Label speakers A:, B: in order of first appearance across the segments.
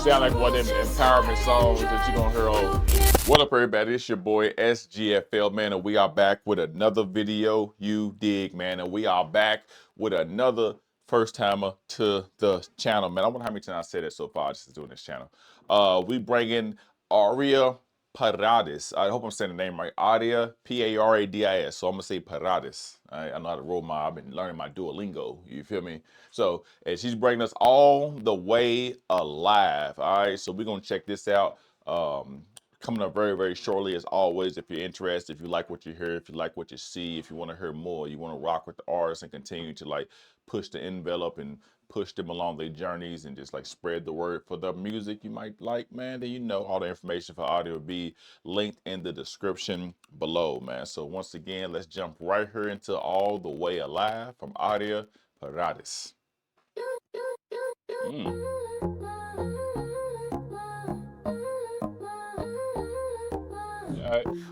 A: sound like one of them empowerment songs that you're gonna hear on. What up, everybody? It's your boy SGFL, man, and we are back with another video. You dig, man, and we are back with another first timer to the channel, man. I wonder how many times I said that so far just doing this channel. We bring in Aria Paradis. I hope I'm saying the name right. Aria, Paradis. So I'm gonna say Paradis. I know how to roll my. I've been learning my Duolingo. You feel me? So, and she's bringing us all the way alive. All right. So we're gonna check this out. Coming up very, very shortly, as always. If you're interested, if you like what you hear, if you like what you see, if you want to hear more, you want to rock with the artists and continue to like push the envelope and push them along their journeys and just like spread the word for the music you might like, man, then you know all the information for audio will be linked in the description below, man. So once again, let's jump right here into All the Way Alive from Aria Paradis.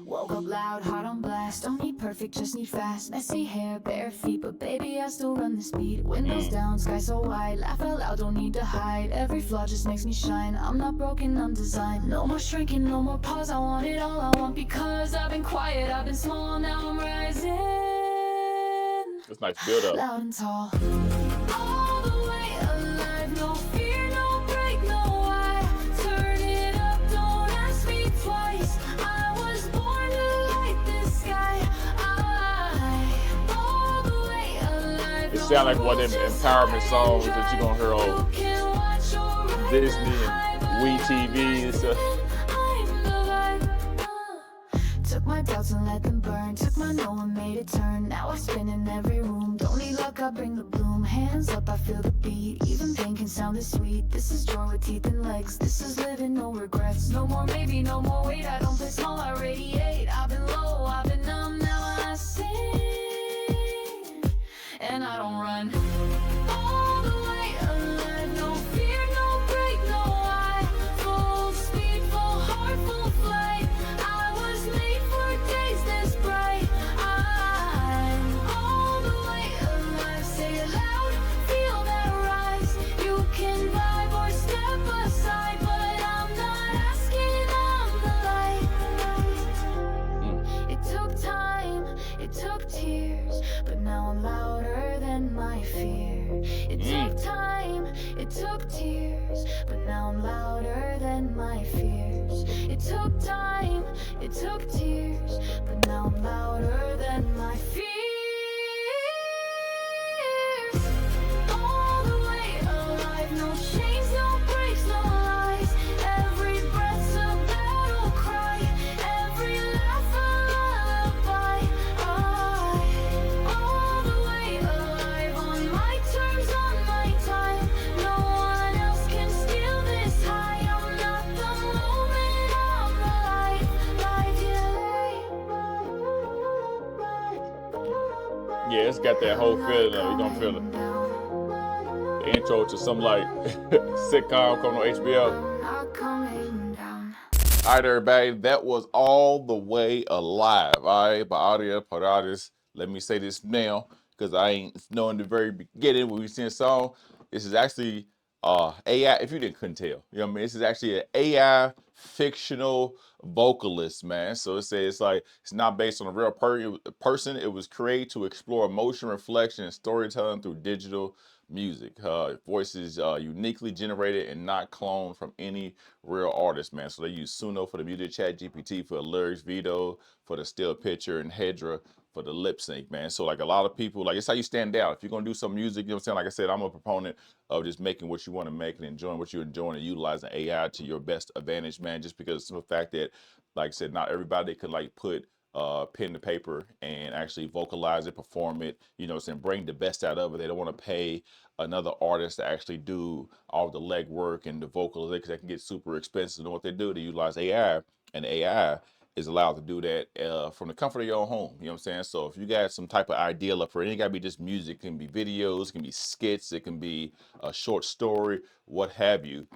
B: Woke up loud, heart on blast. Don't need perfect, just need fast. Messy hair, bare feet, but baby I still run the speed. Windows down, sky so wide. Laugh out loud, don't need to hide. Every flaw just makes me shine. I'm not broken, I'm designed. No more shrinking, no more pause. I want it all I want because I've been quiet, I've been small, now I'm rising.
A: That's nice build up.
B: Loud and tall. All the way alive, no fear, no break, no why. Turn it up, don't ask me twice. I was born to light this sky. All the way alive.
A: It sound like one of them empowerment songs that you're gonna hear on Disney and Wii TV and stuff.
B: Took my doubts and let them burn. Took my no and made it turn. Now I spin in every room. Don't need luck, I bring the bloom. Hands up, I feel the beat. Even pain can sound this sweet. This is joy with teeth and legs. This is living, no regrets. No more maybe, no more wait. I don't play small, I radiate. I've been low, I've been numb, now I sing. And I don't run. All the way alive, no fear, no break, no why. Full speed, full heart, full flight. I was made for days this bright. I'm all the way alive. Say it loud, feel that rise. You can vibe or step aside, but I'm not asking, I'm the light. It took time, it took tears, but now I'm louder than my fear. It took time, it took tears, but now I'm louder than my fears. It took time, it took tears, but now I'm louder than my fears. All the way alive, no chains, no breaks, no lies. Every breath's a battle cry, every laugh a lullaby. All the way alive, on my terms, on my time. No one else can steal this high. I'm not the moment, I'm the light.
A: Yeah, it's got that whole feeling of it. You're gonna feel it. The intro to some like sitcom coming on HBO.
B: Not coming down.
A: All right, everybody, that was All the Way Alive, all right, by Aria Paradis. Let me say this now, because I ain't know in the very beginning when we sing a song. This is actually AI, if you couldn't tell, you know what I mean? This is actually an AI fictional vocalist, man. So it's like, it's not based on a real person. It was created to explore emotion, reflection, and storytelling through digital music. Voices uniquely generated and not cloned from any real artist, man. So they use Suno for the music, Chat GPT for the lyrics, Vito for the still picture, and Hedra for the lip sync, man. So like a lot of people, like it's how you stand out. If you're gonna do some music, you know what I'm saying? Like I said, I'm a proponent of just making what you want to make and enjoying what you're enjoying and utilizing AI to your best advantage, man. Just because of the fact that, like I said, not everybody could like put pen to paper and actually vocalize it, perform it, you know what I'm saying, bring the best out of it. They don't want to pay another artist to actually do all the legwork and the vocals because that can get super expensive. And what they do, they utilize AI, and AI is allowed to do that from the comfort of your own home. You know what I'm saying? So if you got some type of idea up for it, ain't gotta be just music. It can be videos, it can be skits, it can be a short story, what have you.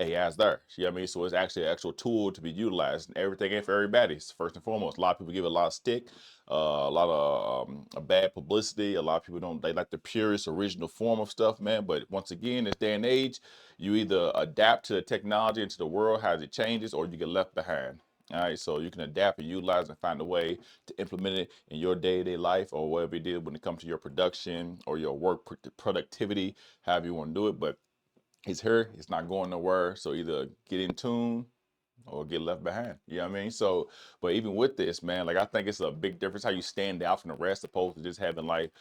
A: AI's there. You know what I mean? So it's actually an actual tool to be utilized, and everything ain't for everybody. First and foremost, a lot of people give it a lot of stick, a lot of bad publicity. A lot of people don't, they like the purest original form of stuff, man. But once again, in this day and age, you either adapt to the technology and to the world as it changes, or you get left behind. All right, so you can adapt and utilize and find a way to implement it in your day-to-day life, or whatever it is when it comes to your production or your work productivity, however you want to do it. But it's here, it's not going nowhere. So either get in tune or get left behind. You know what I mean? So, but even with this, man, like I think it's a big difference how you stand out from the rest, opposed to just having like,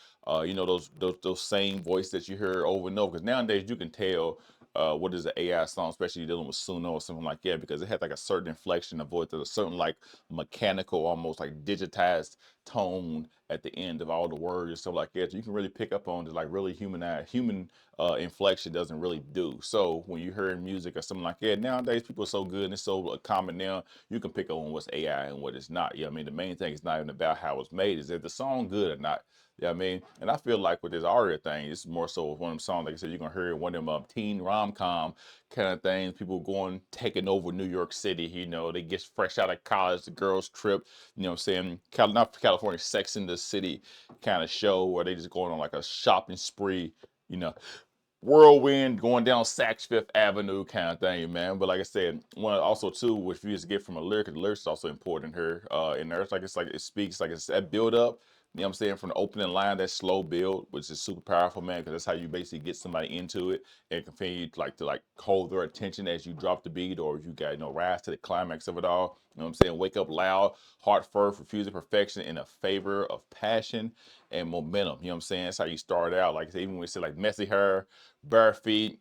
A: you know, those same voice that you hear over and over. Because nowadays you can tell what is an AI song, especially dealing with Suno or something like that, because it has like a certain inflection of voice, there's a certain like mechanical, almost like digitized tone at the end of all the words and stuff like that. So you can really pick up on just like really human inflection doesn't really do. So when you hear music or something like that, nowadays people are so good and it's so common now, you can pick up on what's AI and what is not. You know what I mean? The main thing is not even about how it's made, is that the song good or not. You know what I mean? And I feel like with this Aria thing, it's more so one of them songs, like I said, you're gonna hear one of them teen rom-com kind of things, people going taking over New York City, you know, they get fresh out of college, the girls trip, you know what I'm saying? Not California, Sex in the City kind of show where they just going on like a shopping spree, you know, whirlwind going down Saks Fifth Avenue kind of thing, man. But like I said, one also too, if you just get from a lyric, the lyrics is also important here. In there, it's like it speaks like it's that build up. You know what I'm saying? From the opening line, that slow build, which is super powerful, man, because that's how you basically get somebody into it and continue to like hold their attention as you drop the beat, or if you got, you know, rise to the climax of it all. You know what I'm saying? Wake up loud, heart first, refusing perfection in a favor of passion and momentum. You know what I'm saying? That's how you start out. Like I said, even when we say like messy hair, bare feet,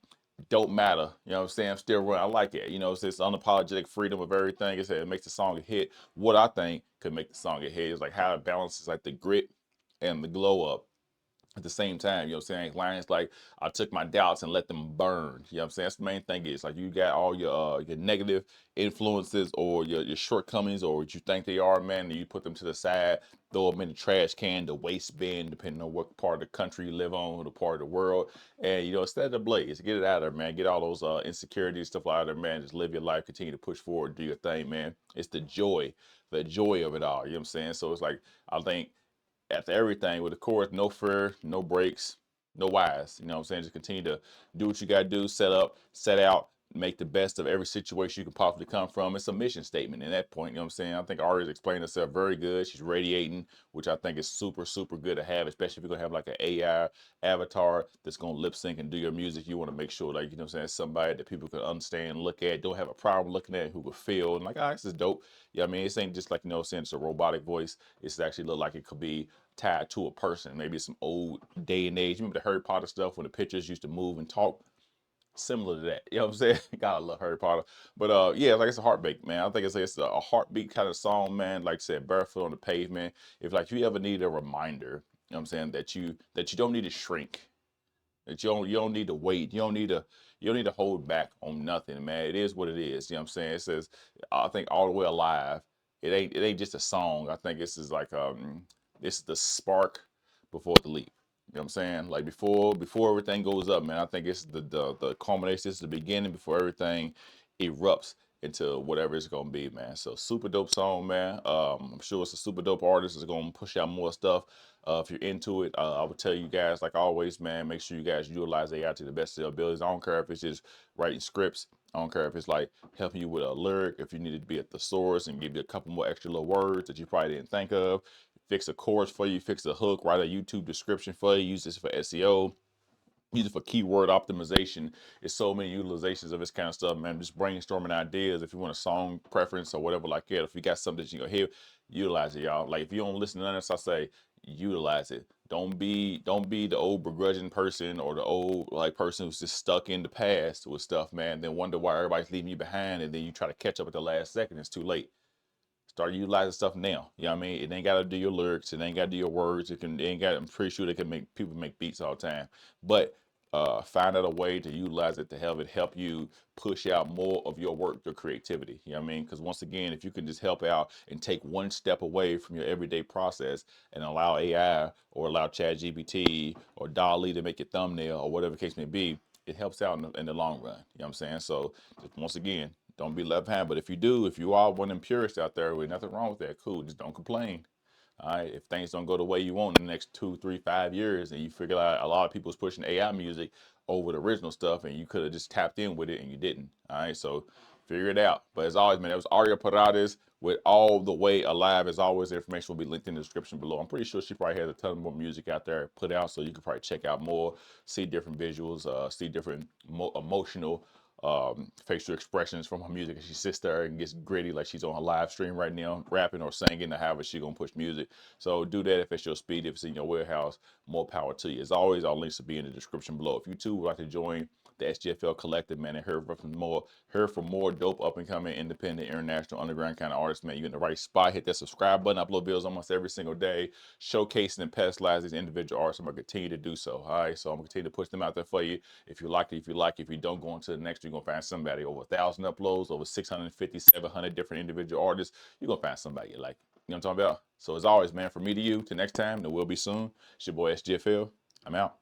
A: don't matter. You know what I'm saying? I'm still running. I like it. You know, it's this unapologetic freedom of everything. It makes the song a hit. What I think could make the song a hit is like how it balances like the grit and the glow up at the same time. You know what I'm saying? Lines like, I took my doubts and let them burn. You know what I'm saying? That's the main thing, is like you got all your negative influences or your shortcomings or what you think they are, man, and you put them to the side, throw them in the trash can, the waste bin, depending on what part of the country you live on or the part of the world. And you know, instead of the blaze, get it out of there, man. Get all those insecurities, stuff out of there, man. Just live your life, continue to push forward, do your thing, man. It's the joy of it all. You know what I'm saying? So it's like, I think after everything with the chorus, no fear, no breaks, no whys. You know what I'm saying? Just continue to do what you got to do, set up, set out, make the best of every situation you can possibly come from. It's a mission statement in that point. You know what I'm saying? I think Aria's explained herself very good. She's radiating, which I think is super, super good to have, especially if you're going to have like an AI avatar that's going to lip sync and do your music. You want to make sure, like, you know what I'm saying, somebody that people can understand, look at, don't have a problem looking at, who will feel, and like, ah, this is dope. Yeah, I mean, this ain't just like, you know what I'm saying, it's a robotic voice. It's actually look like it could be tied to a person. Maybe it's some old day and age. Remember the Harry Potter stuff when the pictures used to move and talk? Similar to that. You know what I'm saying? Gotta love Harry Potter. But yeah, like it's a heartbeat, man. I think it's a heartbeat kind of song, man. Like I said, barefoot on the pavement. If like you ever need a reminder, you know what I'm saying, that you don't need to shrink, that you don't need to wait. You don't need to hold back on nothing, man. It is what it is. You know what I'm saying? It says, I think all the way alive. It ain't just a song. I think this is like this is the spark before the leap. You know what I'm saying? Like before everything goes up, man. I think it's the culmination. This is the beginning before everything erupts into whatever it's gonna be, man. So super dope song, man. I'm sure it's a super dope artist that's gonna push out more stuff. If you're into it, I would tell you guys, like always, man, make sure you guys utilize AI to the best of your abilities. I don't care if it's just writing scripts. I don't care if it's like helping you with a lyric, if you need to be at the source and give you a couple more extra little words that you probably didn't think of. Fix a chorus for you, fix a hook, write a YouTube description for you, use this for SEO, use it for keyword optimization. It's so many utilizations of this kind of stuff, man. Just brainstorming ideas. If you want a song preference or whatever like that, if you got something that you can hear, utilize it, y'all. Like if you don't listen to this, I say utilize it. Don't be the old begrudging person or the old like person who's just stuck in the past with stuff, man. Then wonder why everybody's leaving you behind, and then you try to catch up at the last second. It's too late. Start utilizing stuff now. You know what I mean? It ain't gotta do your lyrics, it ain't gotta do your words. It ain't got, I'm pretty sure they can make people make beats all the time. But find out a way to utilize it to help you push out more of your work, your creativity. You know what I mean? Because once again, if you can just help out and take one step away from your everyday process and allow AI or allow ChatGPT or DALL-E to make your thumbnail or whatever the case may be, it helps out in the long run. You know what I'm saying? So just once again, don't be left behind. But if you are one of them purists out there, with nothing wrong with that, cool. Just don't complain. All right, if things don't go the way you want in the next 2, 3, 5 years, and you figure out a lot of people's pushing AI music over the original stuff, and you could have just tapped in with it and you didn't. All right, so figure it out. But as always, man, that was Aria Paradis with All the Way Alive. As always, the information will be linked in the description below. I'm pretty sure she probably has a ton more music out there put out, so you can probably check out more, see different visuals, see different emotional facial expressions from her music. She sits there and gets gritty like she's on a live stream right now, rapping or singing, or however she gonna push music. So do that if it's your speed, if it's in your warehouse. More power to you. As always, our links will be in the description below. If you too would like to join the SGFL collective, man, and hear from more dope up and coming independent international underground kind of artists, man, you're in the right spot. Hit that subscribe button. Upload videos almost every single day, showcasing and pedestalizing these individual artists. I'm gonna continue to do so. All right, so I'm gonna continue to push them out there for you. If you like it, if you don't, go on to the next, you're gonna find somebody. Over 1,000 uploads, over 650, 700 different individual artists. You're gonna find somebody you like. You know what I'm talking about? So as always, man, from me to you, till next time, there will be soon. It's your boy SGFL. I'm out.